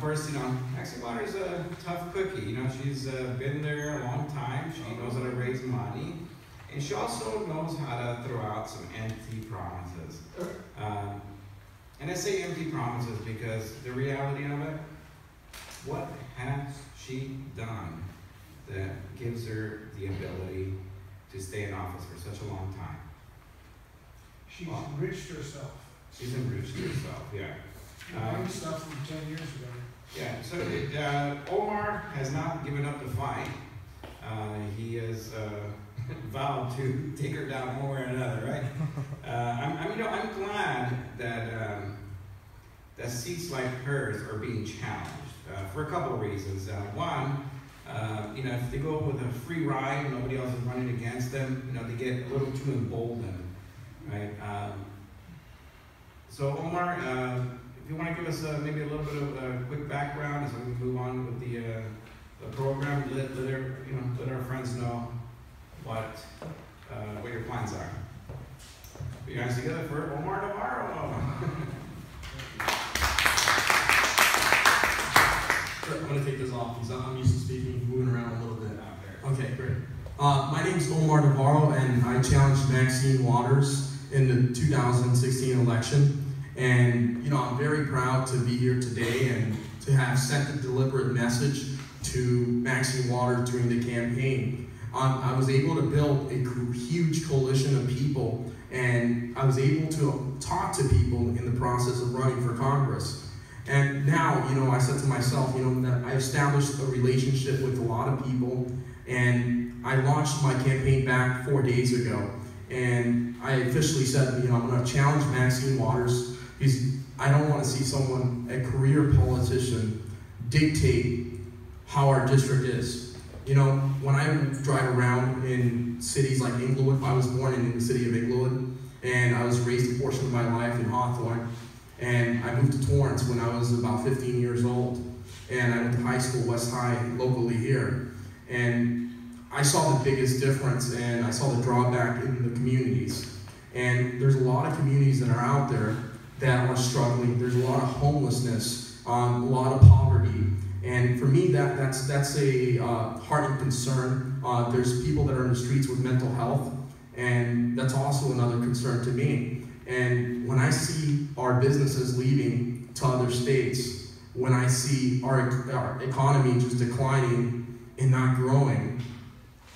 course, Maxine Waters a tough cookie. She's been there a long time. She knows how to raise money. And she also knows how to throw out some empty promises. And I say empty promises because the reality of it, what has she done that gives her the ability to stay in office for such a long time? She's enriched herself. She's enriched herself, yeah. Stuff from 10 years ago. Yeah, so Omar has not given up the fight. He has vowed to take her down one way or another, right? I'm glad that seats like hers are being challenged for a couple of reasons. One, if they go with a free ride and nobody else is running against them, they get a little too emboldened, right? So Omar, if you want to give us maybe a little bit of a quick background as we move on with the program, let our friends know what your plans are. Put your hands together for Omar Navarro. I'm going to take this off because I'm used to speaking, moving around a little bit. Okay, great. My name's Omar Navarro, and I challenged Maxine Waters in the 2016 election. And, I'm very proud to be here today and to have sent a deliberate message to Maxine Waters during the campaign. I was able to build a huge coalition of people, and I was able to talk to people in the process of running for Congress. And now, I said to myself, that I established a relationship with a lot of people, and I launched my campaign back 4 days ago. And I officially said, I'm going to challenge Maxine Waters because I don't want to see someone, a career politician, dictate how our district is. When I drive around in cities like Inglewood, I was born in the city of Inglewood, and I was raised a portion of my life in Hawthorne. And I moved to Torrance when I was about 15 years old. And I went to high school, West High, locally here. And I saw the biggest difference, and I saw the drawback in the communities. And there's a lot of communities that are out there that are struggling. There's a lot of homelessness, a lot of poverty. And for me, that's a heartening concern. There's people that are in the streets with mental health, and that's also another concern to me. And when I see our businesses leaving to other states, when I see our economy just declining and not growing,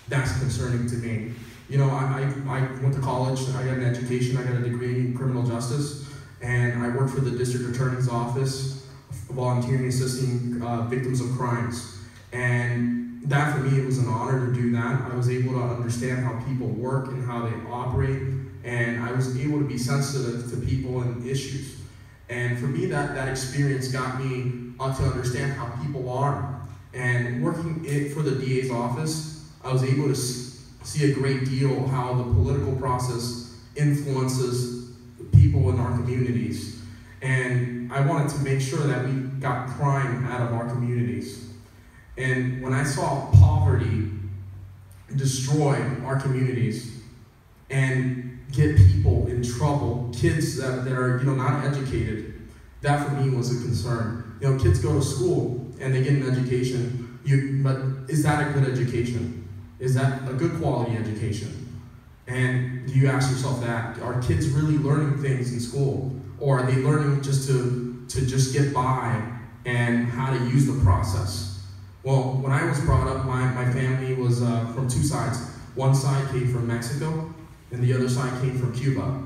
that's concerning to me. I went to college, I got an education, I got a degree in criminal justice, and I worked for the district attorney's office, volunteering and assisting victims of crimes. And that for me, it was an honor to do that. I was able to understand how people work and how they operate, and I was able to be sensitive to people and issues. And for me, that experience got me to understand how people are. And working for the DA's office, I was able to see a great deal how the political process influences people in our communities. And I wanted to make sure that we got crime out of our communities. And when I saw poverty destroy our communities and get people in trouble, kids that are not educated, that for me was a concern. Kids go to school and they get an education, but is that a good education? Is that a good quality education? And do you ask yourself that? Are kids really learning things in school? Or are they learning just to just get by and how to use the process? Well, when I was brought up, my family was from two sides. One side came from Mexico, and the other side came from Cuba.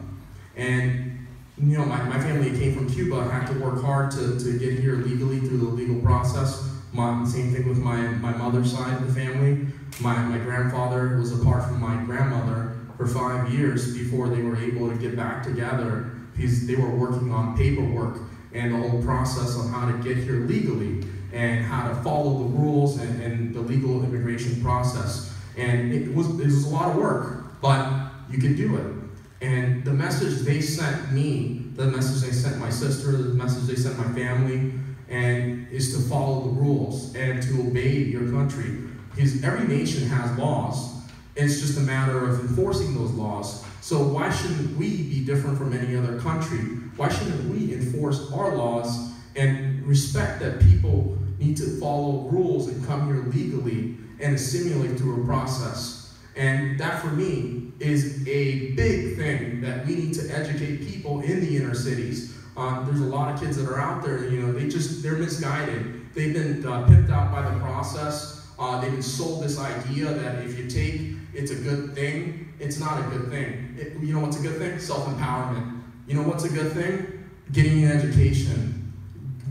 And my family came from Cuba, had to work hard to get here legally through the legal process. Same thing with my mother's side of the family. My grandfather was apart from my grandmother for 5 years before they were able to get back together because they were working on paperwork and the whole process on how to get here legally and how to follow the rules and the legal immigration process. And it was a lot of work, but you can do it. And the message they sent me, the message they sent my sister, the message they sent my family, and is to follow the rules and to obey your country. Because every nation has laws. It's just a matter of enforcing those laws. So why shouldn't we be different from any other country? Why shouldn't we enforce our laws? And and respect that people need to follow rules and come here legally and assimilate through a process. And that for me is a big thing that we need to educate people in the inner cities. There's a lot of kids that are out there, they're misguided. They've been pimped out by the process. They've been sold this idea that if you take, it's a good thing. It's not a good thing. You know what's a good thing? Self-empowerment. You know what's a good thing? Getting an education,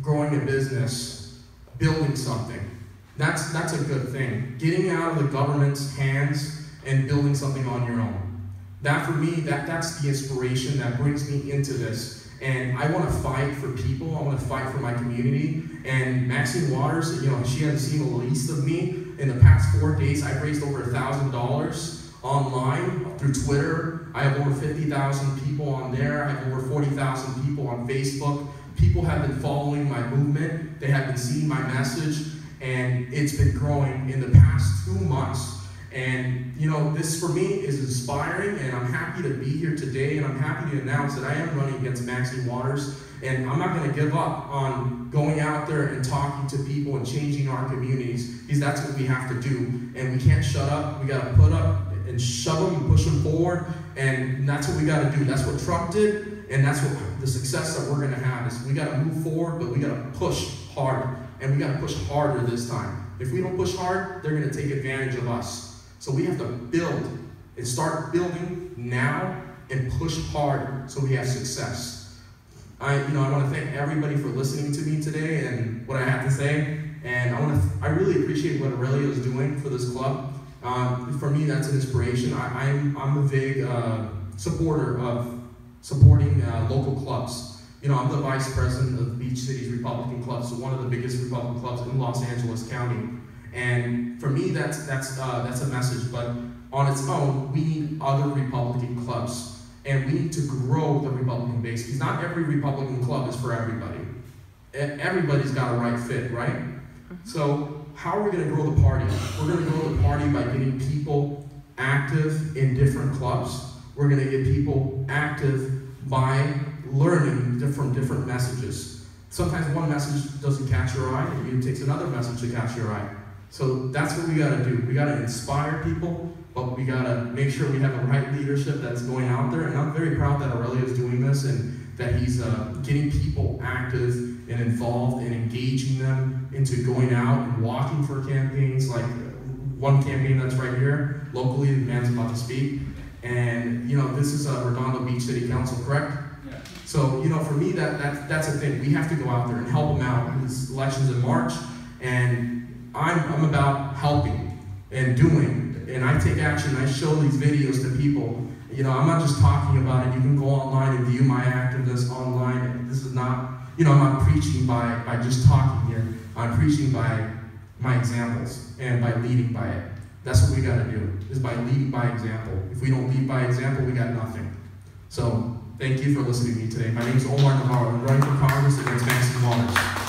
growing a business, building something. That's a good thing. Getting out of the government's hands and building something on your own. That for me, that's the inspiration that brings me into this. And I want to fight for people. I want to fight for my community. And Maxine Waters, she hasn't seen the least of me. In the past 4 days, I've raised over $1,000 online through Twitter. I have over 50,000 people on there. I have over 40,000 people on Facebook. People have been following my movement. They have been seeing my message. And it's been growing in the past 2 months. And this for me is inspiring, and I'm happy to be here today, and I'm happy to announce that I am running against Maxine Waters, and I'm not going to give up on going out there and talking to people and changing our communities, because that's what we have to do, and we can't shut up. We got to put up and shove them and push them forward, and that's what we got to do. That's what Trump did, and that's what the success that we're going to have is we got to move forward, but we got to push hard, and we got to push harder this time. If we don't push hard, they're going to take advantage of us. So we have to build and start building now and push hard so we have success. I want to thank everybody for listening to me today and what I have to say. And I really appreciate what Aurelia is doing for this club. For me, that's an inspiration. I'm a big supporter of supporting local clubs. I'm the vice president of Beach Cities Republican Club, so one of the biggest Republican clubs in Los Angeles County. And for me, that's a message. But on its own, we need other Republican clubs, and we need to grow the Republican base, because not every Republican club is for everybody. Everybody's got a right fit, right? So how are we going to grow the party? We're going to grow the party by getting people active in different clubs. We're going to get people active by learning from different messages. Sometimes one message doesn't catch your eye, and it takes another message to catch your eye. So that's what we got to do. We got to inspire people, but we got to make sure we have the right leadership that's going out there. And I'm very proud that Aurelia is doing this and that he's getting people active and involved and engaging them into going out and walking for campaigns, like one campaign that's right here, locally, the man's about to speak. And, this is Redondo Beach City Council, correct? Yeah. So, for me, that's a thing. We have to go out there and help them out. This election's in March, and I'm about helping and doing, and I take action. I show these videos to people. I'm not just talking about it. You can go online and view my activeness online. This is not, I'm not preaching by just talking here. I'm preaching by my examples and by leading by it. That's what we got to do, is by leading by example. If we don't lead by example, we got nothing. So thank you for listening to me today. My name is Omar Navarro. I'm running for Congress against Maxine Waters.